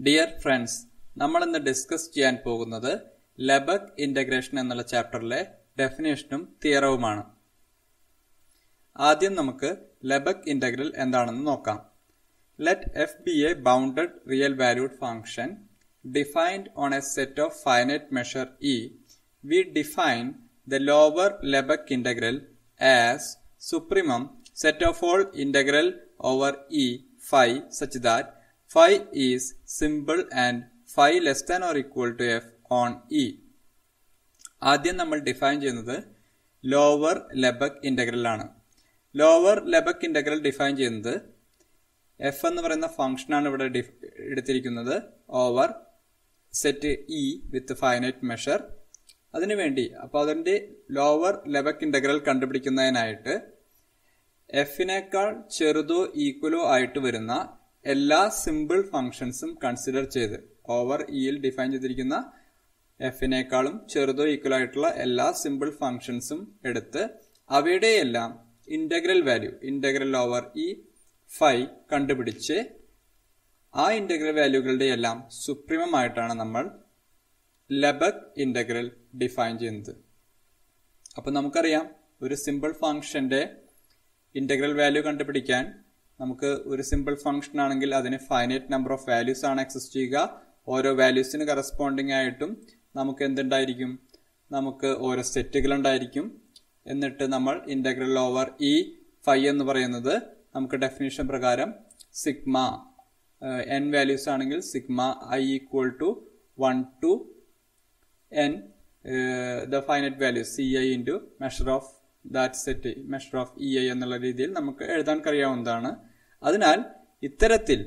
Dear friends, നമ്മൾ ഇന്ന് discuss ചെയ്യാൻ പോകുന്നത് ലെബക് ഇന്റഗ്രേഷൻ എന്നുള്ള ചാപ്റ്ററിലെ ഡെഫിനേഷനും തിയറവുമാണ്. ആദ്യം നമുക്ക് ലെബക് ഇന്റഗ്രൽ എന്താണെന്ന് നോക്കാം. Let f be a bounded real valued function defined on a set of finite measure e. We define the lower Lebesgue integral as supremum set of all integral over e phi such that phi is simple and phi less than or equal to f on e. ആദ്യം നമ്മൾ define ചെയ്യുന്നത് lower Lebesgue integral ആണ്. Lower Lebesgue integral define ചെയ്യുന്നത് F എന്ന് പറയുന്ന ഫംഗ്ഷനാണ് ഇവിടെ എടുത്തിരിക്കുന്നത് ഓവർ സെറ്റ് ഇ വിത്ത് ഫൈനൈറ്റ് മെഷർ. അതിനുവേണ്ടി അപ്പോൾ അതിന്റെ ലോവർ ലെബക് ഇന്റഗ്രൽ കണ്ടുപിടിക്കുന്നതിനായിട്ട് എഫിനേക്കാൾ ചെറുതോ ഈക്വലോ ആയിട്ട് വരുന്ന എല്ലാ സിമ്പിൾ ഫംഗ്ഷൻസും കൺസിഡർ ചെയ്ത് ഓവർ ഇയിൽ ഡിഫൈൻ ചെയ്തിരിക്കുന്ന എഫിനേക്കാളും ചെറുതോ ഈക്വൽ ആയിട്ടുള്ള എല്ലാ സിമ്പിൾ ഫംഗ്ഷൻസും എടുത്ത് അവയുടെയെല്ലാം integral value integral over E phi കണ്ടുപിടിച്ച് ആ ഇന്റഗ്രൽ വാല്യൂകളുടെ എല്ലാം സുപ്രീമം ആയിട്ടാണ് നമ്മൾ ലെബക് ഇന്റഗ്രൽ ഡിഫൈൻ ചെയ്യുന്നത്. അപ്പൊ നമുക്കറിയാം, ഒരു സിമ്പിൾ ഫംഗ്ഷന്റെ ഇന്റഗ്രൽ വാല്യൂ കണ്ടുപിടിക്കാൻ നമുക്ക് ഒരു സിമ്പിൾ ഫംഗ്ഷൻ ആണെങ്കിൽ അതിന് ഫൈനൈറ്റ് നമ്പർ ഓഫ് വാല്യൂസ് ആണ് എക്സിസ്റ്റ് ചെയ്യുക. ഓരോ വാല്യൂസിന് കറസ്പോണ്ടിങ് ആയിട്ടും നമുക്ക് എന്തുണ്ടായിരിക്കും, നമുക്ക് ഓരോ സെറ്റുകൾ ഉണ്ടായിരിക്കും. എന്നിട്ട് നമ്മൾ ഇന്റഗ്രൽ ഓവർ ഇ ഫൈ എന്ന് പറയുന്നത് നമുക്ക് ഡെഫിനിഷൻ പ്രകാരം സിഗ്മ എൻ വാല്യൂസ് ആണെങ്കിൽ sigma i equal to 1 to n the finite value c i into measure of that set measure of e i എന്നുള്ള രീതിയിൽ നമുക്ക് എഴുതാൻ കഴിയാവുന്നതാണ്. അതിനാൽ ഇത്തരത്തിൽ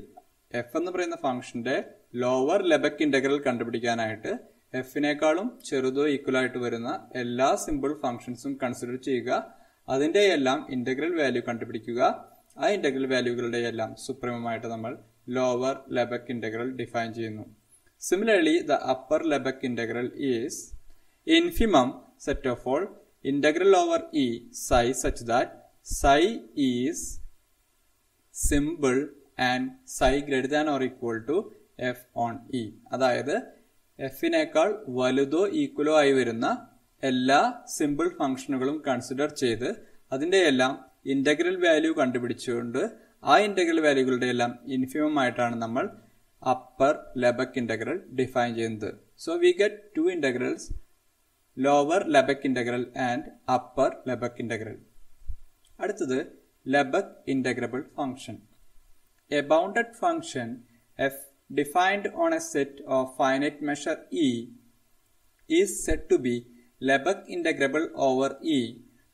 എഫ് എന്ന് പറയുന്ന ഫംഗ്ഷന്റെ ലോവർ ലെബക് ഇന്റഗ്രൽ കണ്ടുപിടിക്കാനായിട്ട് എഫിനേക്കാളും ചെറുതോ ഈക്വൽ ആയിട്ട് വരുന്ന എല്ലാ സിമ്പിൾ ഫംഗ്ഷൻസും കൺസിഡർ ചെയ്യുക. അതിന്റെ എല്ലാം ഇന്റഗ്രൽ വാല്യൂ കണ്ടുപിടിക്കുക. ആ ഇന്റഗ്രൽ വാല്യൂകളുടെ എല്ലാം സുപ്രീമമായിട്ട് നമ്മൾ ലോവർ ലെബക് ഇന്റഗ്രൽ ഡിഫൈൻ ചെയ്യുന്നു. Similarly the upper Lebesgue integral is infimum set of all integral over e psi such that psi is simple and psi greater than or equal to f on e. അതായത് എഫിനേക്കാൾ വലുതോ ഈക്വലോ ആയി വരുന്ന എല്ലാ simple ഫംഗ്ഷനുകളും consider ചെയ്ത് അതിന്റെ എല്ലാം integral value കണ്ടുപിടിച്ചുകൊണ്ട് ആ ഇന്റഗ്രൽ വാല്യൂകളുടെ എല്ലാം ഇൻഫിമം ആയിട്ടാണ് നമ്മൾ അപ്പർ ലെബക് ഇന്റഗ്രൽ ഡിഫൈൻ ചെയ്യുന്നത്. So we get two integrals, lower Lebesgue integral and upper Lebesgue integral. അടുത്തത് Lebesgue integrable function. A bounded function F defined on a set of finite measure e is said to be Lebesgue integrable over e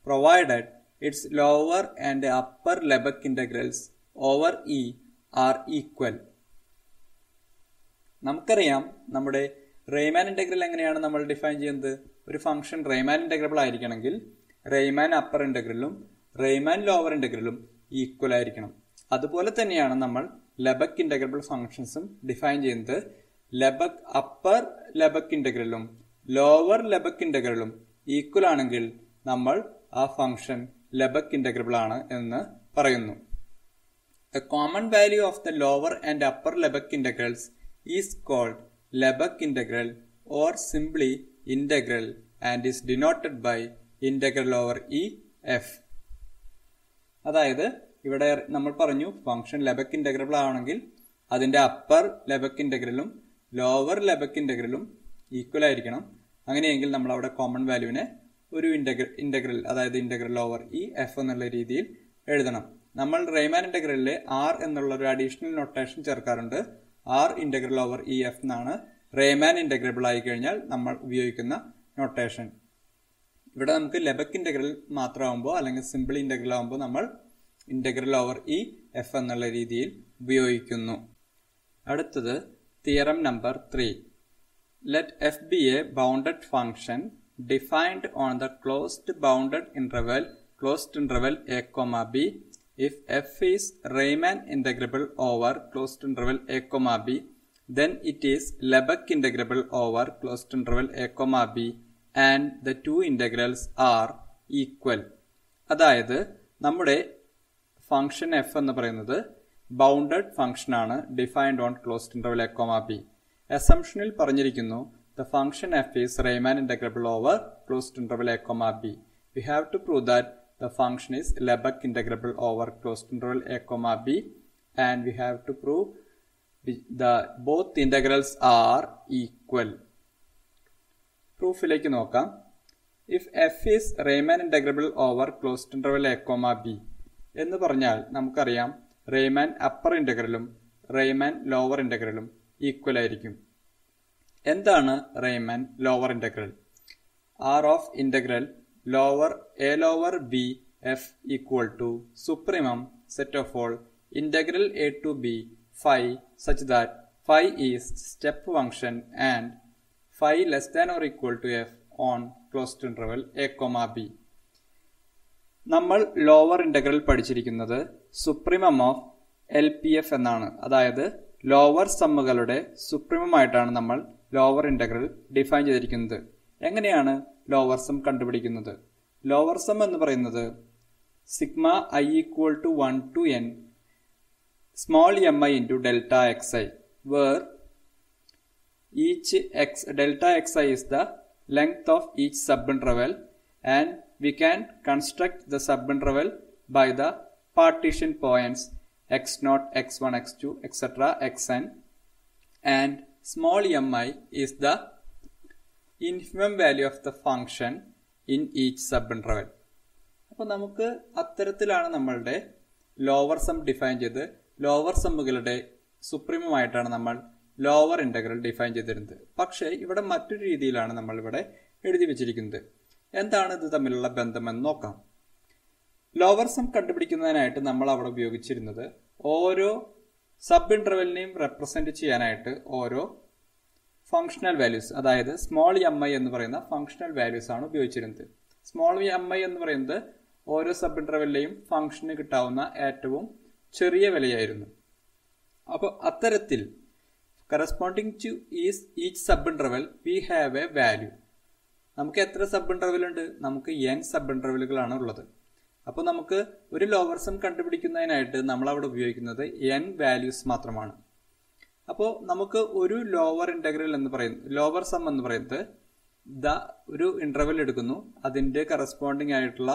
provided its lower and upper Lebesgue integrals over e are equal. നമുക്കറിയാം, നമ്മുടെ Riemann integral എങ്ങനെയാണ് നമ്മൾ define ചെയ്യുന്നത്. ഒരു function Riemann integrable ആയിരിക്കണമെങ്കിൽ Riemann upper ഇന്റഗ്രലും Riemann lower ഇന്റഗ്രലും equal ആയിരിക്കണം. അതുപോലെ തന്നെയാണ് നമ്മൾ ലെബക് ഇന്റഗ്രബിൾ ഫംഗ്ഷൻസും ഡിഫൈൻ ചെയ്യുന്നത്. ലെബക് അപ്പർ ലെബക് ഇന്റഗ്രലും ലോവർ ലെബക് ഇന്റഗ്രലും ഈക്വൽ ആണെങ്കിൽ നമ്മൾ ആ ഫംഗ്ഷൻ ലെബക് ഇന്റഗ്രബിൾ ആണ് എന്ന് പറയുന്നു. A common value of the lower and upper Lebesgue integrals is called Lebesgue integral or simply integral and is denoted by integral over E F. അതായത് ഇവിടെ നമ്മൾ പറഞ്ഞു, ഫംഗ്ഷൻ ലെബക് ഇന്റഗ്രബിൾ ആണെങ്കിൽ അതിന്റെ അപ്പർ ലെബക് ഇന്റഗ്രലും ലോവർ ലെബക് ഇന്റഗ്രലും ഈക്വൽ ആയിരിക്കണം. അങ്ങനെയെങ്കിൽ നമ്മൾ അവിടെ കോമൺ വാല്യൂവിനെ ഒരു ഇന്റഗ്രൽ അതായത് ഇന്റഗ്രൽ ഓവർ ഇ എഫ് എന്നുള്ള രീതിയിൽ എഴുതണം. നമ്മൾ റെയ്മാൻ ഇന്റഗ്രലിലെ ആർ എന്നുള്ള ഒരു അഡീഷണൽ നൊട്ടേഷൻ ചേർക്കാറുണ്ട്. R integral over E f എന്നാണ് റെയ്മാൻ ഇന്റഗ്രബിൾ ആയി കഴിഞ്ഞാൽ നമ്മൾ ഉപയോഗിക്കുന്ന നൊട്ടേഷൻ. ഇവിടെ നമുക്ക് ലെബക് ഇന്റഗ്രൽ മാത്രമാകുമ്പോൾ അല്ലെങ്കിൽ സിമ്പിൾ ഇന്റഗ്രൽ ആകുമ്പോൾ നമ്മൾ ഇന്റഗ്രൽ ഓവർ ഇ എഫ് എന്നുള്ള രീതിയിൽ ഉപയോഗിക്കുന്നു. അടുത്തത് theorem number 3. Let F B A bounded function defined on the closed bounded interval A comma B if f is Riemann integrable over closed interval a comma b, then it is Lebesgue integrable over closed interval a comma b and the two integrals are equal. അതായത് നമ്മുടെ function F എന്ന് പറയുന്നത് bounded function ആണ് defined on closed interval A comma B. അസംഷനിൽ പറഞ്ഞിരിക്കുന്നു the function f is Riemann integrable over closed interval a comma b. We have to prove that the function is Lebesgue integrable over closed interval a comma b, and we have to prove that both integrals are equal. Proof-ലേക്ക് നോക്കാം. If f is Riemann integrable over closed interval a comma b എന്ന് പറഞ്ഞാൽ നമുക്കറിയാം Riemann upper integralum Riemann lower integralum equal ആയിരിക്കും. എന്താണ് Riemann lower integral? R of integral lower a lower b f equal to supremum set of all integral a to b phi such that phi is step function and phi less than or equal to f on closed interval a comma b. നമ്മൾ lower integral പഠിച്ചിരിക്കുന്നത് supremum of LPF എന്നാണ്. അതായത് lower സമ്മുകളുടെ supremum ആയിട്ടാണ് നമ്മൾ lower integral define ചെയ്തിരിക്കുന്നത്. എങ്ങനെയാണ് lower sum കണ്ടുപിടിക്കുന്നത്? Lower sum എന്ന് പറയുന്നത് sigma i equal to 1 to n small M I into delta X i, where each x delta X i is the length of each sub interval and we can construct the subinterval by the partition points x0, x1, x2, etc. xn, and small mi is the infimum value of the function in each subinterval. അപ്പോൾ നമുക്ക് അത്തരത്തിലാണ് നമ്മളുടെ lower some define ചെയ്ത് lower സമ്മുകളുടെ supremum ആയിട്ടാണ് നമ്മൾ lower integral define ചെയ്തിരുന്നത്. പക്ഷേ ഇവിടെ മറ്റൊരു രീതിയിലാണ് നമ്മൾ ഇവിടെ എഴുതി വെച്ചിരിക്കുന്നത്. എന്താണ് ഇത് തമ്മിലുള്ള ബന്ധമെന്ന് നോക്കാം. ലോവർ സം കണ്ടുപിടിക്കുന്നതിനായിട്ട് നമ്മൾ അവിടെ ഉപയോഗിച്ചിരുന്നത് ഓരോ സബ് ഇന്റർവെലിനെയും റെപ്രസെന്റ് ചെയ്യാനായിട്ട് ഓരോ ഫങ്ഷണൽ വാല്യൂസ്, അതായത് സ്മോൾ എം ഐ എന്ന് പറയുന്ന ഫങ്ഷണൽ വാല്യൂസ് ആണ് ഉപയോഗിച്ചിരുന്നത്. സ്മോൾ എം ഐ എന്ന് പറയുന്നത് ഓരോ സബ് ഇന്റർവെലിലെയും ഫംഗ്ഷന് കിട്ടാവുന്ന ഏറ്റവും ചെറിയ വിലയായിരുന്നു. അപ്പോൾ അത്തരത്തിൽ corresponding to each sub interval we have a value. നമുക്ക് എത്ര സബ് ഇന്റർവെൽ ഉണ്ട്? നമുക്ക് n സബ് ഇന്റർവെലുകളാണ് ഉള്ളത്. അപ്പോൾ നമുക്ക് ഒരു ലോവർ സം കണ്ടുപിടിക്കുന്നതിനായിട്ട് നമ്മൾ അവിടെ ഉപയോഗിക്കുന്നത് n വാല്യൂസ് മാത്രമാണ്. അപ്പോൾ നമുക്ക് ഒരു ലോവർ ഇന്റഗ്രൽ എന്ന് പറയുന്നത് ലോവർ സം എന്ന് പറയുന്നത് ഒരു ഇന്റർവെൽ എടുക്കുന്നു, അതിന്റെ കറസ്പോണ്ടിങ് ആയിട്ടുള്ള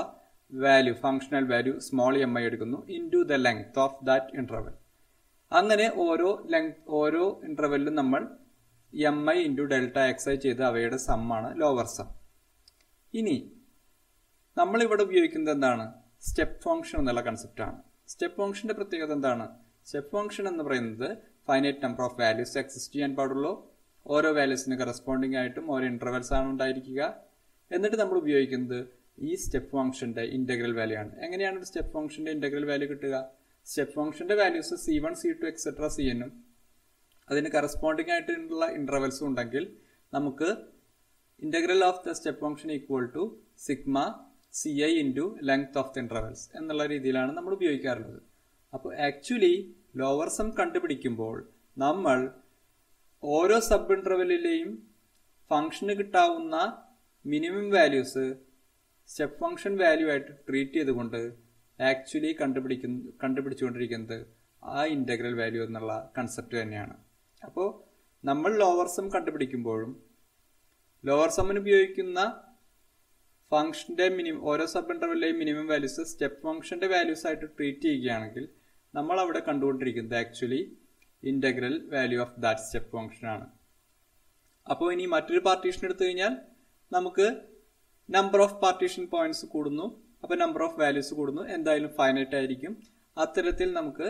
value functional value small M I എടുക്കുന്നു into the length of that interval. അങ്ങനെ ഓരോ ഇന്റർവെല്ലിലും നമ്മൾ M I into delta X I ചെയ്ത് അവയുടെ സമ്മാണ് ലോവർ സം. ഇനി നമ്മളിവിടെ ഉപയോഗിക്കുന്നത് എന്താണ്? സ്റ്റെപ്പ് ഫംഗ്ഷൻ എന്നുള്ള കൺസെപ്റ്റാണ്. സ്റ്റെപ്പ് ഫംഗ്ഷന്റെ പ്രത്യേകത എന്താണ്? സ്റ്റെപ്പ് ഫംഗ്ഷൻ എന്ന് പറയുന്നത് finite number of values exist ചെയ്യാൻ പാടുള്ളൂ. ഓരോ വാല്യൂസിന് കറസ്പോണ്ടിങ് ആയിട്ടും ഓരോ ഇന്റർവെൽസ് ആണ് ഉണ്ടായിരിക്കുക. എന്നിട്ട് നമ്മൾ ഉപയോഗിക്കുന്നത് ഈ സ്റ്റെപ്പ് ഫംഗ്ഷന്റെ ഇന്റഗ്രൽ വാല്യൂ ആണ്. എങ്ങനെയാണ് ഒരു സ്റ്റെപ്പ് ഫംഗ്ഷന്റെ ഇന്റഗ്രൽ വാല്യൂ കിട്ടുക? സ്റ്റെപ്പ് ഫംഗ്ഷന്റെ values C1, C2, etcetera Cn ഉം അതിന് കറസ്പോണ്ടിങ് ആയിട്ടുള്ള ഇന്റർവെൽസും ഉണ്ടെങ്കിൽ നമുക്ക് integral of the step function equal to sigma c i into length of the intervals എന്നുള്ള രീതിയിലാണ് നമ്മൾ ഉപയോഗിക്കാറുള്ളത്. അപ്പോൾ ആക്ച്വലി ലോവർ സം കണ്ടുപിടിക്കുമ്പോൾ നമ്മൾ ഓരോ സബ് ഇന്റർവെല്ലിലെയും ഫംഗ്ഷന് കിട്ടാവുന്ന minimum values step function value ആയിട്ട് ട്രീറ്റ് ചെയ്തുകൊണ്ട് ആക്ച്വലി കണ്ടുപിടിച്ചുകൊണ്ടിരിക്കുന്നത് ആ ഇന്റഗ്രൽ വാല്യൂ എന്നുള്ള കൺസെപ്റ്റ് തന്നെയാണ്. അപ്പോൾ നമ്മൾ ലോവർ സം കണ്ടുപിടിക്കുമ്പോഴും ലോവർ സമ്മിന് ഉപയോഗിക്കുന്ന ഫംഗ്ഷന്റെ ഓരോ സബ് ഇന്റർവെല്ലിലെയും മിനിമം വാല്യൂസ് സ്റ്റെപ്പ് ഫംഗ്ഷന്റെ വാല്യൂസ് ആയിട്ട് ട്രീറ്റ് ചെയ്യുകയാണെങ്കിൽ നമ്മൾ അവിടെ കണ്ടുകൊണ്ടിരിക്കുന്നത് actually integral value of that step function ആണ്. അപ്പോൾ ഇനി മറ്റൊരു പാർട്ടീഷൻ എടുത്തു കഴിഞ്ഞാൽ നമുക്ക് നമ്പർ ഓഫ് പാർട്ടീഷൻ പോയിന്റ്സ് കൂടുന്നു, അപ്പോൾ നമ്പർ ഓഫ് വാല്യൂസ് കൂടുന്നു, എന്തായാലും ഫൈനൈറ്റ് ആയിരിക്കും. അത്തരത്തിൽ നമുക്ക്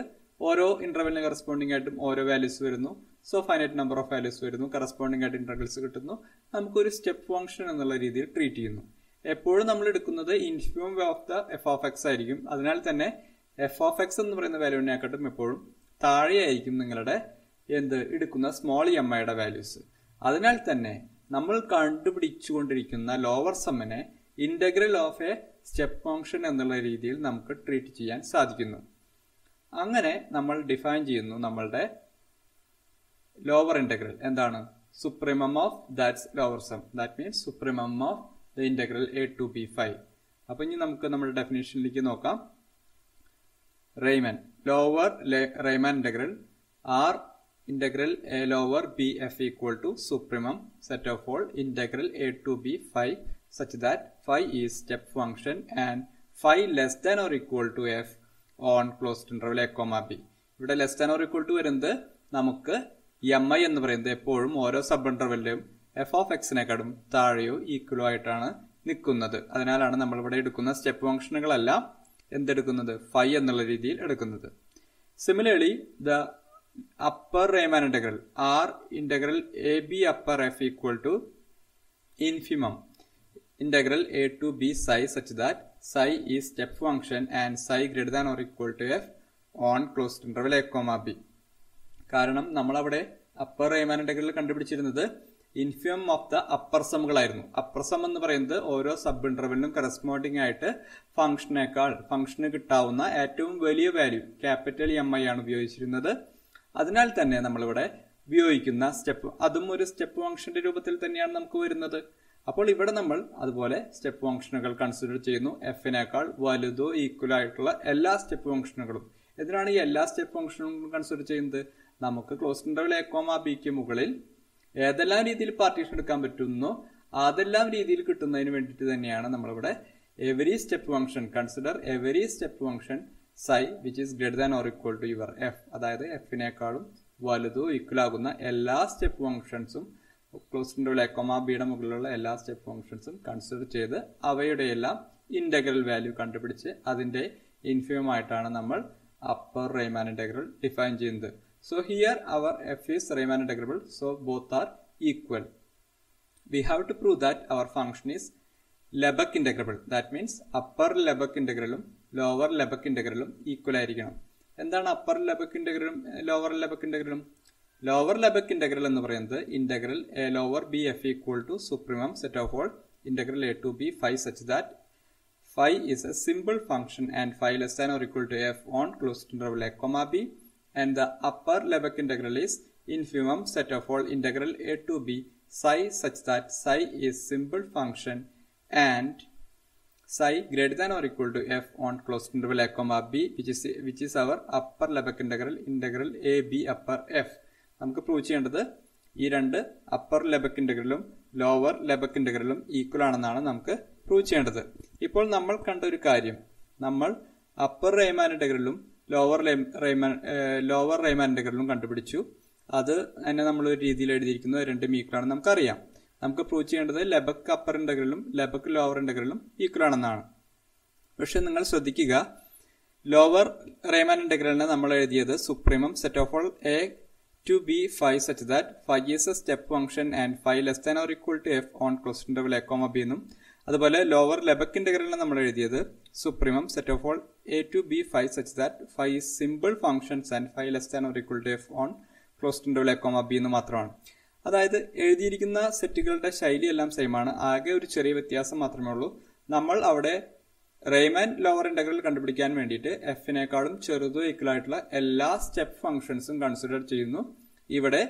ഓരോ ഇന്റർവെലിന് കറസ്പോണ്ടിങ് ആയിട്ടും ഓരോ വാല്യൂസ് വരുന്നു. So finite number of values വരുന്നു, കറസ്പോണ്ടിങ് ആയിട്ട് ഇന്റർവെൽസ് കിട്ടുന്നു. നമുക്കൊരു സ്റ്റെപ്പ് ഫംഗ്ഷൻ എന്നുള്ള രീതിയിൽ ട്രീറ്റ് ചെയ്യുന്നു. എപ്പോഴും നമ്മൾ എടുക്കുന്നത് infimum of the F of X ആയിരിക്കും. അതിനാൽ തന്നെ എഫ് ഓഫ് എക്സ് എന്ന് പറയുന്ന വാല്യൂവിനെക്കാട്ടും എപ്പോഴും താഴെയായിരിക്കും നിങ്ങളുടെ എടുക്കുന്ന സ്മോൾ എം ഐയുടെ വാല്യൂസ്. അതിനാൽ തന്നെ നമ്മൾ കണ്ടുപിടിച്ചുകൊണ്ടിരിക്കുന്ന ലോവർ സമ്മിനെ integral of a step function എന്നുള്ള രീതിയിൽ നമുക്ക് ട്രീറ്റ് ചെയ്യാൻ സാധിക്കുന്നു. അങ്ങനെ നമ്മൾ ഡിഫൈൻ ചെയ്യുന്നു നമ്മളുടെ ലോവർ ഇന്റഗ്രൽ എന്താണ്? Supremum of that's lower sum, that means supremum of the integral a to b phi. അപ്പൊ ഇനി നമുക്ക് നമ്മുടെ ഡെഫിനേഷനിലേക്ക് നോക്കാം. Riemann. Lower Riemann integral R integral a lower b f equal to supremum set of all integral a to b phi such that phi is step function and phi less than or equal to f on closed interval a comma b. ഇവിടെ less than or equal to വരുന്നത് നമുക്ക് m i എന്ന് പറയുന്നത് എപ്പോഴും ഓരോ sub ഇന്റർവെല്ലിലും f of എക്സിനെക്കാളും താഴെയോ ഈക്വലോ ആയിട്ടാണ് നിൽക്കുന്നത്. അതിനാലാണ് നമ്മളിവിടെ എടുക്കുന്ന സ്റ്റെപ്പ് ഫംഗ്ഷനുകളെല്ലാം എന്തെടുക്കുന്നത് ഫൈ എന്നുള്ള രീതിയിൽ എടുക്കുന്നത്. Similarly the upper Riemann integral R integral ab upper f equal to infimum integral a to b psi such that psi is step function and psi greater than or equal to f on closed interval a comma b. കാരണം നമ്മളവിടെ upper Riemann integral കണ്ടുപിടിച്ചിരുന്നത് infimum of the upper സമ്മുകളായിരുന്നു. Upper sum എന്ന് പറയുന്നത് ഓരോ sub ഇന്റർവെല്ലിനും corresponding ആയിട്ട് ഫംഗ്ഷന് കിട്ടാവുന്ന ഏറ്റവും വലിയ വാല്യൂ ക്യാപിറ്റൽ എം ഐ ആണ് ഉപയോഗിച്ചിരുന്നത്. അതിനാൽ തന്നെ നമ്മളിവിടെ ഉപയോഗിക്കുന്ന സ്റ്റെപ്പ് അതും ഒരു സ്റ്റെപ്പ് ഫംഗ്ഷന്റെ രൂപത്തിൽ തന്നെയാണ് നമുക്ക് വരുന്നത്. അപ്പോൾ ഇവിടെ നമ്മൾ അതുപോലെ സ്റ്റെപ്പ് ഫംഗ്ഷനുകൾ കൺസിഡർ ചെയ്യുന്നു. എഫിനേക്കാൾ വലുതോ ഈക്വൽ ആയിട്ടുള്ള എല്ലാ സ്റ്റെപ്പ് ഫംഗ്ഷനുകളും. എന്തിനാണ് ഈ എല്ലാ സ്റ്റെപ്പ് ഫംഗ്ഷനുകളും കൺസിഡർ ചെയ്യുന്നത്? നമുക്ക് ക്ലോസ്ഡ് ഇന്റർവൽ എ കോമ ബിക്ക് മുകളിൽ ഏതെല്ലാം രീതിയിൽ പാർട്ടീഷൻ എടുക്കാൻ പറ്റുന്നോ അതെല്ലാം രീതിയിൽ കിട്ടുന്നതിന് വേണ്ടിയിട്ട് തന്നെയാണ് നമ്മളിവിടെ every step function consider every step function psi which is greater than or equal to your f, അതായത് എഫിനേക്കാളും വലുതോ ഈക്വൽ ആകുന്ന എല്ലാ സ്റ്റെപ്പ് ഫംഗ്ഷൻസും ക്ലോസ്ഡ് ഇന്റർവൽ എ കോമ ബിയുടെ മുകളിലുള്ള എല്ലാ സ്റ്റെപ്പ് ഫംഗ്ഷൻസും കൺസിഡർ ചെയ്ത് അവയുടെ എല്ലാം ഇന്റഗ്രൽ വാല്യൂ കണ്ടുപിടിച്ച് അതിന്റെ ഇൻഫിമം ആയിട്ടാണ് നമ്മൾ അപ്പർ റൈമാൻ ഇന്റഗ്രൽ ഡിഫൈൻ ചെയ്യുന്നത്. So here our f is Riemann integrable, so both are equal. We have to prove that our function is Lebesgue integrable. That means upper Lebesgue integralum lower Lebesgue integralum equal ആയിരിക്കണം. എന്താണ് upper Lebesgue integralum lower Lebesgue integralum? Lower Lebesgue integral എന്ന് പറയുന്നത് integral a lower b f equal to supremum set of all integral a to b phi such that phi is a simple function and phi less than or equal to f on closed interval a comma b. And the upper Lebesgue integral is infimum set of all integral a to b psi such that psi is simple function and psi greater than or equal to f on closed interval a comma b which is our upper Lebesgue integral a b upper f. നമുക്ക് prove ചെയ്യേണ്ടത് ഈ രണ്ട് upper Lebesgue ഇന്റഗ്രലും lower Lebesgue ഇന്റഗ്രലും equal ആണെന്നാണ് നമുക്ക് prove ചെയ്യേണ്ടത്. ഇപ്പോൾ നമ്മൾ കണ്ട ഒരു കാര്യം, നമ്മൾ അപ്പർ റൈമാൻ ഇന്റഗ്രലും ലോവർ റൈമാൻ ഇന്റഗ്രലും കണ്ടുപിടിച്ചു. അത് തന്നെ നമ്മൾ ഒരു രീതിയിൽ എഴുതിയിരിക്കുന്നത് രണ്ടും ഈക്വൽ ആണെന്ന് നമുക്കറിയാം. നമുക്ക് പ്രൂവ് ചെയ്യേണ്ടത് Lebesgue അപ്പർ ഇന്റഗ്രലും Lebesgue ലോവർ ഇന്റഗ്രലും ഈക്വൽ ആണെന്നാണ്. പക്ഷെ നിങ്ങൾ ശ്രദ്ധിക്കുക, ലോവർ റൈമാൻ ഇന്റഗ്രലിനെ നമ്മൾ എഴുതിയത് supremum set of all a to b phi such that phi is a step function and phi less than or equal to f on closed interval a comma b എന്നും, അതുപോലെ lower Lebesgue ഇന്റഗ്രലിനെ നമ്മൾ എഴുതിയത് supremum set of all a to b phi such that phi is simple functions and phi less than or equal to f on closed interval a comma b എന്ന് മാത്രമാണ്. അതായത് എഴുതിയിരിക്കുന്ന സെറ്റുകളുടെ ശൈലി എല്ലാം സെയിം ആണ്, ആകെ ഒരു ചെറിയ വ്യത്യാസം മാത്രമേ ഉള്ളൂ. നമ്മൾ അവിടെ റൈമാൻ ലോവർ ഇന്റഗ്രൽ കണ്ടുപിടിക്കാൻ വേണ്ടിയിട്ട് എഫിനേക്കാളും ചെറുതോ ഈക്വൽ ആയിട്ടുള്ള എല്ലാ സ്റ്റെപ്പ് ഫംഗ്ഷൻസും കൺസിഡർ ചെയ്യുന്നു. ഇവിടെ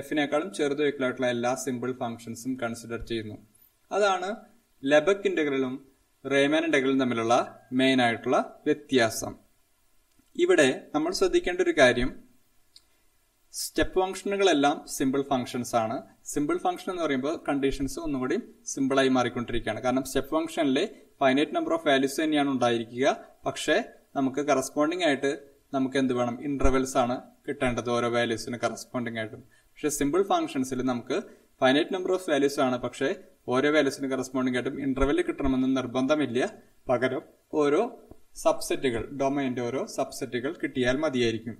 എഫിനേക്കാളും ചെറുതോ ഈക്വൽ ആയിട്ടുള്ള എല്ലാ സിമ്പിൾ ഫംഗ്ഷൻസും കൺസിഡർ ചെയ്യുന്നു. അതാണ് Lebesgue ഇന്റഗ്രലും റൈമാൻ ഇന്റഗ്രലും തമ്മിലുള്ള മെയിൻ ആയിട്ടുള്ള വ്യത്യാസം. ഇവിടെ നമ്മൾ ശ്രദ്ധിക്കേണ്ട ഒരു കാര്യം, സ്റ്റെപ്പ് ഫംഗ്ഷനുകളെല്ലാം സിമ്പിൾ ഫംഗ്ഷൻസ് ആണ്. സിമ്പിൾ ഫംഗ്ഷൻ എന്ന് പറയുമ്പോൾ കണ്ടീഷൻസ് ഒന്നുകൂടി സിമ്പിൾ ആയി മാറിക്കൊണ്ടിരിക്കുകയാണ്. കാരണം സ്റ്റെപ്പ് ഫംഗ്ഷനിലെ ഫൈനൈറ്റ് നമ്പർ ഓഫ് വാല്യൂസ് തന്നെയാണ് ഉണ്ടായിരിക്കുക. പക്ഷേ നമുക്ക് കറസ്പോണ്ടിങ് ആയിട്ട് നമുക്ക് എന്ത് വേണം, ഇന്റർവെൽസ് ആണ് കിട്ടേണ്ടത് ഓരോ വാല്യൂസിന് കറസ്പോണ്ടിങ് ആയിട്ടും. പക്ഷെ സിമ്പിൾ ഫംഗ്ഷൻസിൽ നമുക്ക് ഫൈനൈറ്റ് നമ്പർ ഓഫ് വാല്യൂസ് ആണ്, പക്ഷേ ഓരോ വാല്യൂസിന് കറസ്പോണ്ടിങ് ആയിട്ടും ഇന്റർവെൽ കിട്ടണമെന്ന് നിർബന്ധമില്ല. പകരം ഓരോ സബ്സെറ്റുകൾ, ഡൊമൈന്റെ ഓരോ സബ്സെറ്റുകൾ കിട്ടിയാൽ മതിയായിരിക്കും.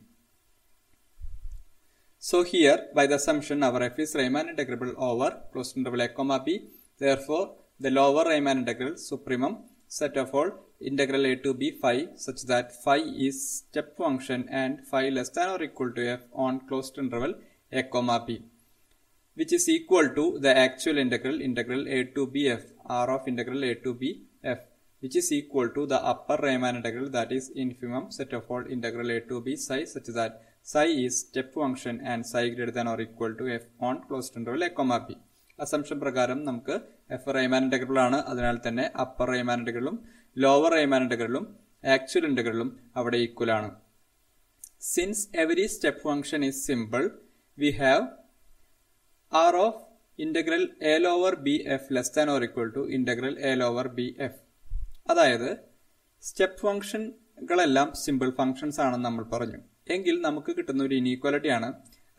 So here, by the assumption our f is Riemann integrable over closed interval a comma b, therefore the lower Riemann integral supremum set of all integral a to b phi such that phi is step function and phi less than or equal to f on closed interval a comma b, which is equal to the actual integral a to b f r of integral a to b f, which is equal to the upper Riemann integral, that is infimum set of all integral a to b psi such that psi is step function and psi greater than or equal to f on closed interval a comma b. Assumption പ്രകാരം നമുക്ക് F Riemann integral ആണ്, അതിനാൽ തന്നെ upper Riemann ഇന്റഗ്രലും lower Riemann ഇന്റഗ്രലും actual ഇന്റഗ്രലും അവിടെ equal ആണ്. Since every step function is simple, we have R of integral L over B F less than or equal to integral L over B F. അതായത് step ഫംഗ്ഷനുകളെല്ലാം simple functions ആണെന്ന് നമ്മൾ പറഞ്ഞു. എങ്കിൽ നമുക്ക് കിട്ടുന്ന ഒരു ഇനീക്വാലിറ്റി ആണ്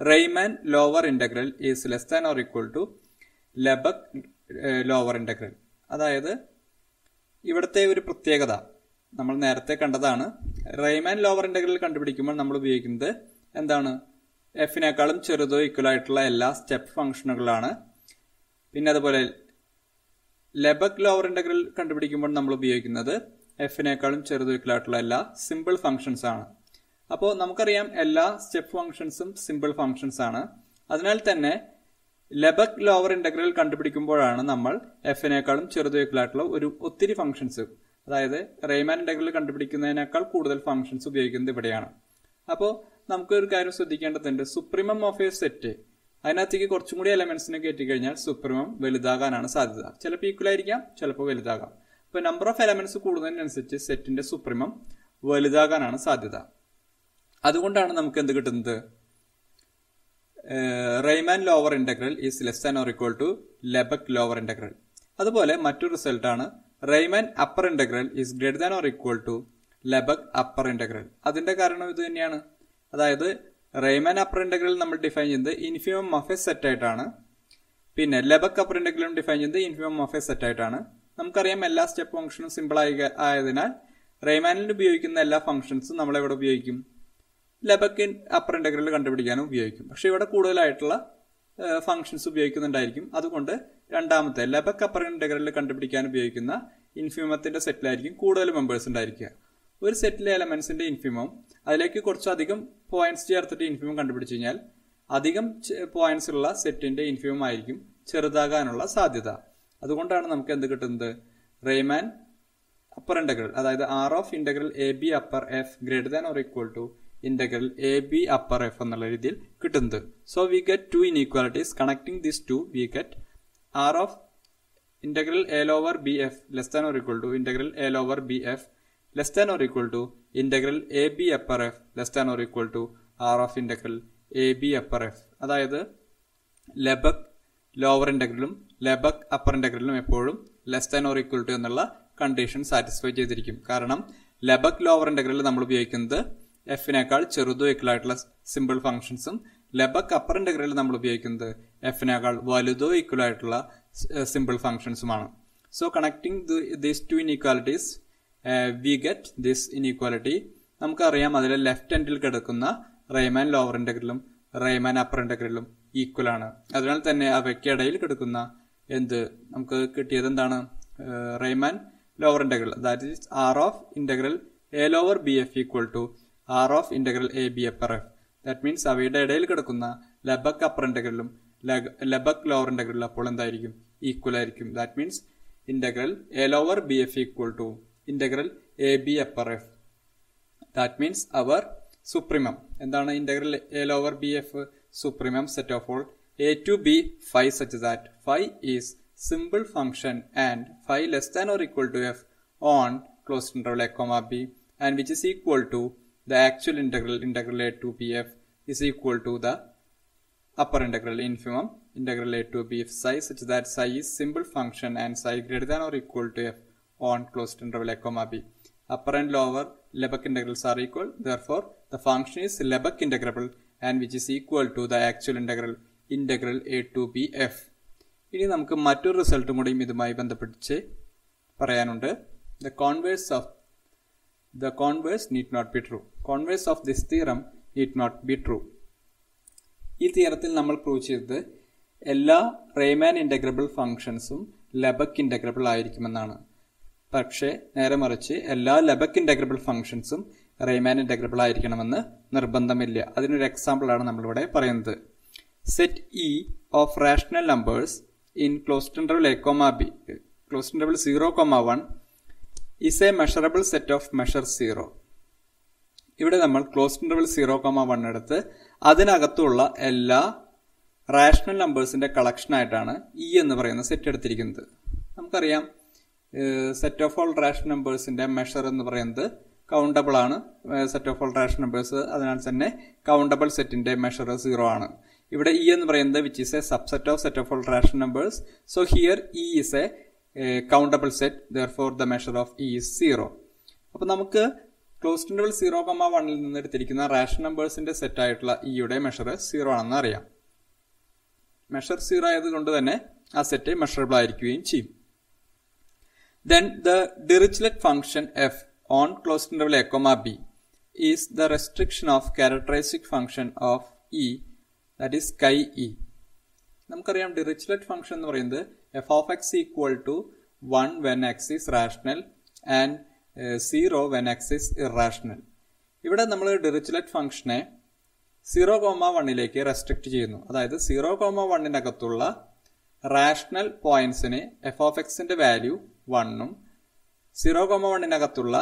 Riemann lower integral is less than or equal to Lebesgue lower integral. അതായത് ഇവിടുത്തെ ഒരു പ്രത്യേകത നമ്മൾ നേരത്തെ കണ്ടതാണ്. റെയ്മാൻ ലോവർ ഇന്റഗ്രൽ കണ്ടുപിടിക്കുമ്പോൾ നമ്മൾ ഉപയോഗിക്കുന്നത് എന്താണ്? എഫിനേക്കാളും ചെറുതോ ഈക്വൽ ആയിട്ടുള്ള എല്ലാ സ്റ്റെപ്പ് ഫംഗ്ഷനുകളാണ്. പിന്നെ അതുപോലെ ലെബക് ലോവർ ഇന്റഗ്രൽ കണ്ടുപിടിക്കുമ്പോൾ നമ്മൾ ഉപയോഗിക്കുന്നത് എഫിനേക്കാളും ചെറുതോ ഈക്വൽ ആയിട്ടുള്ള എല്ലാ സിമ്പിൾ ഫംഗ്ഷൻസ് ആണ്. അപ്പോൾ നമുക്കറിയാം എല്ലാ സ്റ്റെപ്പ് ഫംഗ്ഷൻസും സിമ്പിൾ ഫംഗ്ഷൻസ് ആണ്. അതിനാൽ തന്നെ ലെബക് ലോവർ ഇന്റഗ്രൽ കണ്ടുപിടിക്കുമ്പോഴാണ് നമ്മൾ എഫിനേക്കാളും ചെറുതോ ഈക്വൽ ആയിട്ടുള്ള ഒത്തിരി ഫംഗ്ഷൻസ്, അതായത് റെയ്മാൻ ഇന്റഗ്രൽ കണ്ടുപിടിക്കുന്നതിനേക്കാൾ കൂടുതൽ ഫംഗ്ഷൻസ് ഉപയോഗിക്കുന്നത് ഇവിടെയാണ്. അപ്പോൾ നമുക്ക് ഒരു കാര്യം ശ്രദ്ധിക്കേണ്ടതുണ്ട്. സുപ്രീമം ഓഫ് എ സെറ്റ്, അതിനകത്തേക്ക് കുറച്ചും കൂടി എലമെന്റ്സിനെ കയറ്റി കഴിഞ്ഞാൽ സുപ്രീമം വലുതാകാനാണ് സാധ്യത. ചിലപ്പോൾ ഈക്വൽ ആയിരിക്കാം, ചിലപ്പോൾ വലുതാകാം. അപ്പോൾ നമ്പർ ഓഫ് എലമെന്റ്സ് കൂടുന്നതിനനുസരിച്ച് സെറ്റിന്റെ സുപ്രീമം വലുതാകാനാണ് സാധ്യത. അതുകൊണ്ടാണ് നമുക്ക് എന്ത് കിട്ടുന്നത്? Riemann lower integral is less than or equal to Lebesgue lower integral. അതുപോലെ മറ്റൊരു റിസൾട്ടാണ് Riemann upper integral is greater than or equal to Lebesgue upper integral. അതിന്റെ കാരണം ഇത് തന്നെയാണ്. അതായത് റെയ്മാൻ അപ്പർ ഇന്റഗ്രൽ നമ്മൾ ഡിഫൈൻ ചെയ്യുന്നത് ഇൻഫിമം ഓഫ് എ സെറ്റ് ആയിട്ടാണ്. പിന്നെ ലെബക് അപ്പർ ഇന്റഗ്രലും ഡിഫൈൻ ചെയ്യുന്നത് ഇൻഫിമം ഓഫ് എ സെറ്റ് ആയിട്ടാണ്. നമുക്കറിയാം എല്ലാ സ്റ്റെപ്പ് ഫംഗ്ഷനും സിമ്പിൾ ആയതിനാൽ റെയ്മാനിൽ ഉപയോഗിക്കുന്ന എല്ലാ ഫംഗ്ഷൻസും നമ്മൾ എവിടെ ഉപയോഗിക്കും? ലെബക് അപ്പർ ഇന്റഗ്രൽ കണ്ടുപിടിക്കാനും ഉപയോഗിക്കും. പക്ഷെ ഇവിടെ കൂടുതലായിട്ടുള്ള ഫംഗ്ഷൻസ് ഉപയോഗിക്കുന്നുണ്ടായിരിക്കും. അതുകൊണ്ട് രണ്ടാമത്തെ ലെബക് അപ്പർ ഇന്റഗ്രൽ കണ്ടുപിടിക്കാൻ ഉപയോഗിക്കുന്ന ഇൻഫിമത്തിന്റെ സെറ്റിലായിരിക്കും കൂടുതൽ മെമ്പേഴ്സ് ഉണ്ടായിരിക്കുക. ഒരു സെറ്റിലെ എലമെന്റ്സിന്റെ ഇൻഫിമം അതിലേക്ക് കുറച്ചധികം പോയിന്റ്സ് ചേർത്തിട്ട് ഇൻഫിമം കണ്ടുപിടിച്ചു കഴിഞ്ഞാൽ അധികം പോയിന്റ്സ് ഉള്ള സെറ്റിന്റെ ഇൻഫിമം ആയിരിക്കും ചെറുതാകാനുള്ള സാധ്യത. അതുകൊണ്ടാണ് നമുക്ക് എന്ത് കിട്ടുന്നത്? റെയ്മാൻ അപ്പർ ഇന്റഗ്രൽ, അതായത് R of integral a b upper f greater than or equal to integral a b upper f എന്നുള്ള രീതിയിൽ കിട്ടുന്നത്. So we get two inequalities. Connecting this two we get R of integral L over B F less than or equal to integral L over B F less than or equal to integral a b upper f less than or equal to R of integral a b upper f. അതായത് Lebesgue lower ഇന്റഗ്രലും Lebesgue upper ഇന്റഗ്രലും എപ്പോഴും less than or equal to എന്നുള്ള condition satisfy ചെയ്തിരിക്കും. കാരണം ലെബക് lower integral നമ്മൾ ഉപയോഗിക്കുന്നത് എഫിനേക്കാൾ ചെറുതോ ഈക്വൽ ആയിട്ടുള്ള സിമ്പിൾ ഫംഗ്ഷൻസും ലെബക് അപ്പർ ഇന്റഗ്രൽ നമ്മൾ ഉപയോഗിക്കുന്നത് എഫിനേക്കാൾ വലുതോ ഈക്വൽ ആയിട്ടുള്ള സിമ്പിൾ ഫംഗ്ഷൻസുമാണ്. So connecting these two inequalities we get this inequality. നമുക്കറിയാം അതിലെ ലെഫ്റ്റ് എൻഡിൽ കിടക്കുന്ന റെയ്മാൻ ലോവർ ഇന്റഗ്രലും റെയ്മാൻ അപ്പർ ഇന്റഗ്രലും ഈക്വൽ ആണ്. അതിനാൽ തന്നെ അവയ്ക്കിടയിൽ കിടക്കുന്ന നമുക്ക് കിട്ടിയത് എന്താണ്? Riemann lower integral, that is R of integral a lower b f equal to R of integral a b upper f. That means അവയുടെ ഇടയിൽ കിടക്കുന്ന ലെബക് അപ്പർ ഇന്റഗ്രലും ലെബക് ലോവർ ഇന്റഗ്രലും അപ്പോൾ എന്തായിരിക്കും? ഈക്വൽ ആയിരിക്കും. That means integral a lower b f equal to integral a b upper f. That means അവർ supremum എന്താണ്? Integral a lower b f supremum set of all a to b phi such that phi is simple function and phi less than or equal to f on closed interval a comma b, and which is equal to the actual integral a to b f is equal to the upper integral infimum integral a to b f psi such that psi is simple function and psi greater than or equal to f on closed interval a comma b. Upper and lower Lebesgue integrals are equal, therefore the function is Lebesgue integrable and which is equal to the actual integral a to b f. ഇനി നമുക്ക് മറ്റൊരു റിസൾട്ടും കൂടിയും ഇതുമായി ബന്ധപ്പെട്ട് പറയാനുണ്ട്. The converse need not be true. Converse of this theorem need not be true. ഈ തിയറത്തിൽ നമ്മൾ പ്രൂവ് ചെയ്തത് എല്ലാ റെയ്മാൻ ഇന്റഗ്രബിൾ ഫംഗ്ഷൻസും ലെബക് ഇന്റഗ്രബിൾ ആയിരിക്കുമെന്നാണ്. പക്ഷേ നേരെ മറിച്ച് എല്ലാ ലെബക് ഇന്റഗ്രബിൾ ഫംഗ്ഷൻസും റെയ്മാൻ ഇന്റഗ്രബിൾ ആയിരിക്കണമെന്ന് നിർബന്ധമില്ല. അതിനൊരു എക്സാമ്പിൾ ആണ് നമ്മളിവിടെ പറയുന്നത്. Set E of rational numbers in closed interval a comma b, closed interval 0, 1 is a measurable set of measure 0. ഇവിടെ നമ്മൾ ക്ലോസ്ഡ് ഇന്റർവൽ 0, 1 എടുത്ത് അതിനകത്തുള്ള എല്ലാ റാഷണൽ നമ്പേഴ്സിന്റെ കളക്ഷൻ ആയിട്ടാണ് ഇ എന്ന് പറയുന്ന സെറ്റ് എടുത്തിരിക്കുന്നത്. നമുക്കറിയാം സെറ്റ് ഓഫ് ഓൾ റാഷണൽ നമ്പേഴ്സിന്റെ മെഷർ എന്ന് പറയുന്നത് കൗണ്ടബിൾ ആണ് set of all rational numbers. അതിനാൽ തന്നെ കൗണ്ടബിൾ സെറ്റിന്റെ മെഷർ 0 ആണ്. ഇവിടെ ഇ എന്ന് പറയുന്നത് which is A subset of set of all rational numbers. So here E is A countable set, therefore the measure of E is 0. അപ്പൊ നമുക്ക് closed interval 0,1 നിന്ന് എടുത്തിരിക്കുന്ന റാഷണൽ നമ്പേഴ്സിന്റെ സെറ്റ് ആയിട്ടുള്ള ഇയുടെ മെഷർ 0 ആണെന്ന് അറിയാം. മെഷർ 0 ആയതുകൊണ്ട് തന്നെ ആ സെറ്റ് മെഷറബിൾ ആയിരിക്കുകയും ചെയ്യും. Then the Dirichlet function f on closed interval a comma b is the restriction of characteristic function of e, that is chi e. നമുക്കറിയാം ഡിറിച്ച്ലെറ്റ് ഫംഗ്ഷൻ എന്ന് പറയുന്നത് f of x equal to 1 when x is rational and 0 when x is irrational. ഇവിടെ നമ്മൾ Dirichlet ഫംഗ്ഷനെ 0,1ലേക്ക് restrict ചെയ്യുന്നു. അതായത് 0,1നകത്തുള്ള rational പോയിന്റ്സിന് F of എക്സിന്റെ value 1ഉം 0,1നകത്തുള്ള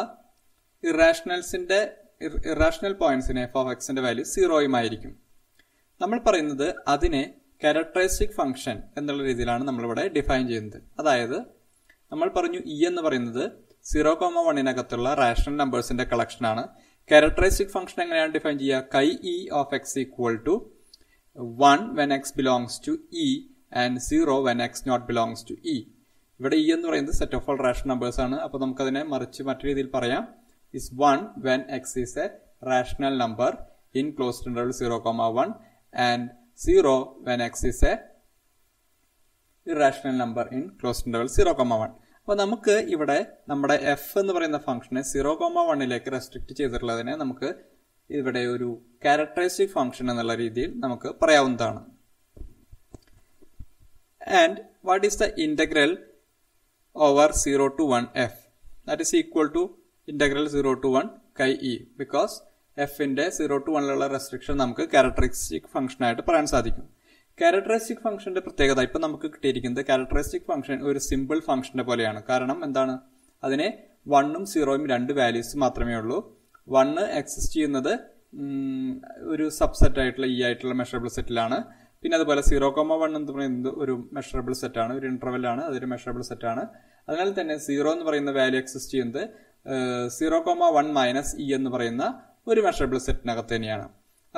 irrational പോയിന്റ്സിന് F of എക്സിന്റെ വാല്യൂ 0യുമായിരിക്കും. നമ്മൾ പറയുന്നത് അതിനെ ക്യാരക്ടറിസ്റ്റിക് ഫംഗ്ഷൻ എന്നുള്ള രീതിയിലാണ് നമ്മളിവിടെ ഡിഫൈൻ ചെയ്യുന്നത്. അതായത് നമ്മൾ പറഞ്ഞു ഇ എന്ന് പറയുന്നത് 0,1നകത്തുള്ള റാഷണൽ നമ്പേഴ്സിന്റെ കളക്ഷൻ ആണ്. ക്യാരക്ടറിസ്റ്റിക് ഫംഗ്ഷൻ എങ്ങനെയാണ് ഡിഫൈൻ ചെയ്യുക? Chi e of x equal to 1 when x belongs to e and 0 when x not belongs to e. ഇവിടെ ഇ എന്ന് പറയുന്നത് set of all rational numbers ആണ്. അപ്പൊ നമുക്കതിനെ മറിച്ച് മറ്റു രീതിയിൽ പറയാം. is 1 when x is a rational number in closed interval 0,1 and 0 when x is a irrational number in closed interval 0,1. അപ്പൊ നമുക്ക് ഇവിടെ നമ്മുടെ എഫ് എന്ന് പറയുന്ന ഫംഗ്ഷനെ 0,1ലേക്ക് റെസ്ട്രിക്ട് ചെയ്തിട്ടുള്ളതിനെ നമുക്ക് ഇവിടെ ഒരു ക്യാരക്ടറിസ്റ്റിക് ഫംഗ്ഷൻ എന്നുള്ള രീതിയിൽ നമുക്ക് പറയാവുന്നതാണ്. And what is the integral over 0 to 1 f? That is equal to integral 0 to 1 chi e, because fന്റെ 0 to 1ലുള്ള റെസ്ട്രിക്ഷൻ നമുക്ക് ക്യാരക്ടറിസ്റ്റിക് ഫംഗ്ഷൻ ആയിട്ട് പറയാൻ സാധിക്കും. ക്യാരക്ടറിസ്റ്റിക് ഫംഗ്ഷന്റെ പ്രത്യേകത ഇപ്പൊ നമുക്ക് കിട്ടിയിരിക്കുന്നത് ക്യാരക്ടറിസ്റ്റിക് ഫംഗ്ഷൻ ഒരു സിമ്പിൾ ഫംഗ്ഷന്റെ പോലെയാണ്. കാരണം എന്താണ്? അതിന് 1ഉം 0യും രണ്ട് വാല്യൂസ് മാത്രമേ ഉള്ളൂ. 1 എക്സിസ്റ്റ് ചെയ്യുന്നത് ഒരു സബ്സെറ്റ് ആയിട്ടുള്ള ഇ ആയിട്ടുള്ള മെഷറബിൾ സെറ്റിലാണ്. പിന്നെ അതുപോലെ 0,1 എന്ന് പറയുന്നത് ഒരു മെഷറബിൾ സെറ്റ് ആണ്, ഒരു ഇന്റർവെൽ ആണ്, അതൊരു മെഷറബിൾ സെറ്റ് ആണ്. അതിനാൽ തന്നെ 0 എന്ന് പറയുന്ന വാല്യൂ എക്സിസ്റ്റ് ചെയ്യുന്നത് 0,1 മൈനസ് ഇ എന്ന് പറയുന്ന ഒരു മെഷറബിൾ സെറ്റിനകത്ത് തന്നെയാണ്.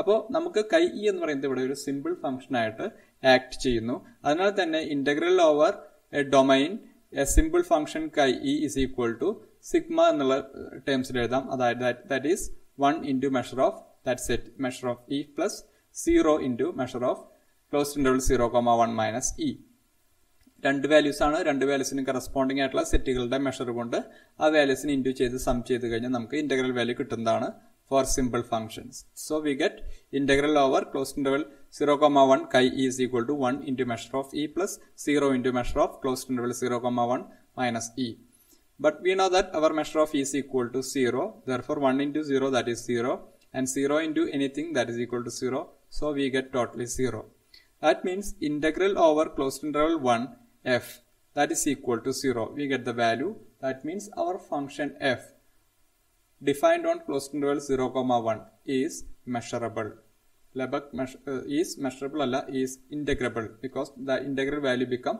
അപ്പോൾ നമുക്ക് കൈ ഇ എന്ന് പറയുന്നത് ഇവിടെ ഒരു സിമ്പിൾ ഫംഗ്ഷൻ ആയിട്ട് ആക്ട് ചെയ്യുന്നു. അതിനാൽ തന്നെ integral over a domain a simple function chi E is equal to sigma എന്നുള്ള ടേംസിൽ എഴുതാം. അതായത് that is 1 into measure of that set measure of E plus 0 into measure of closed interval 0,1 minus E. രണ്ട് values ആണ്. രണ്ട് വാല്യൂസിന് corresponding ആയിട്ടുള്ള സെറ്റുകളുടെ measure കൊണ്ട് ആ വാല്യൂസിന് ഇൻറ്റു ചെയ്ത് സം ചെയ്ത് കഴിഞ്ഞാൽ നമുക്ക് ഇന്റഗ്രൽ വാല്യൂ കിട്ടുന്നതാണ് for simple functions. So we get integral over closed interval 0,1 chi e is equal to 1 into measure of e plus 0 into measure of closed interval 0,1 minus e. But we know that our measure of e is equal to 0. Therefore 1 into 0 that is 0 and 0 into anything that is equal to 0. So we get totally 0. That means integral over closed interval 1 f that is equal to 0. We get the value. That means our function f defined on closed interval 0,1 is measurable. Lebesgue is measurable alla is integrable because the integral value become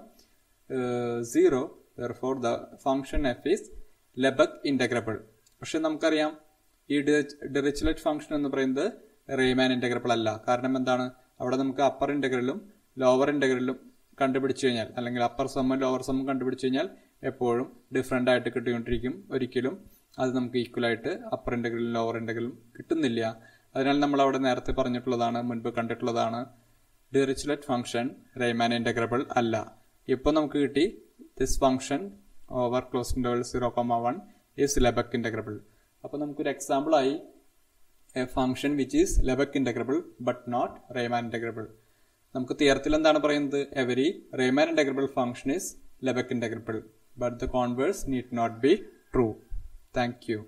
0. Therefore the function f is Lebesgue integrable. പക്ഷെ നമുക്കറിയാം ഈ Dirichlet function എന്ന് പറയുന്നത് റീമാൻ integrable അല്ല. കാരണം എന്താണ്? അവിടെ നമുക്ക് അപ്പർ ഇന്റഗ്രലും ലോവർ ഇന്റഗ്രലും കണ്ടുപിടിച്ചു കഴിഞ്ഞാൽ, അല്ലെങ്കിൽ അപ്പർ സമ്മും ലോവർ സമ്മും കണ്ടുപിടിച്ചു കഴിഞ്ഞാൽ എപ്പോഴും ഡിഫറെന്റ് ആയിട്ട് കിട്ടിക്കൊണ്ടിരിക്കും. ഒരിക്കലും അത് നമുക്ക് ഈക്വൽ ആയിട്ട് അപ്പർ ഇന്റഗ്രലും ലോവർ ഇന്റഗ്രലും കിട്ടുന്നില്ല. അതിനാൽ നമ്മൾ അവിടെ നേരത്തെ പറഞ്ഞിട്ടുള്ളതാണ്, മുൻപ് കണ്ടിട്ടുള്ളതാണ്, ഡിറിച്ച്ലെറ്റ് ഫംഗ്ഷൻ റീമാൻ ഇന്റഗ്രബിൾ അല്ല. ഇപ്പോൾ നമുക്ക് കിട്ടി this function over closed interval 0,1 is Lebesgue integrable. അപ്പോൾ നമുക്കൊരു എക്സാമ്പിൾ ആയി a function which is Lebesgue integrable but not Riemann integrable. നമുക്ക് തിയറത്തിൽ എന്താണ് പറയുന്നത്? Every Riemann integrable function is Lebesgue integrable, but the converse need not be true. Thank you.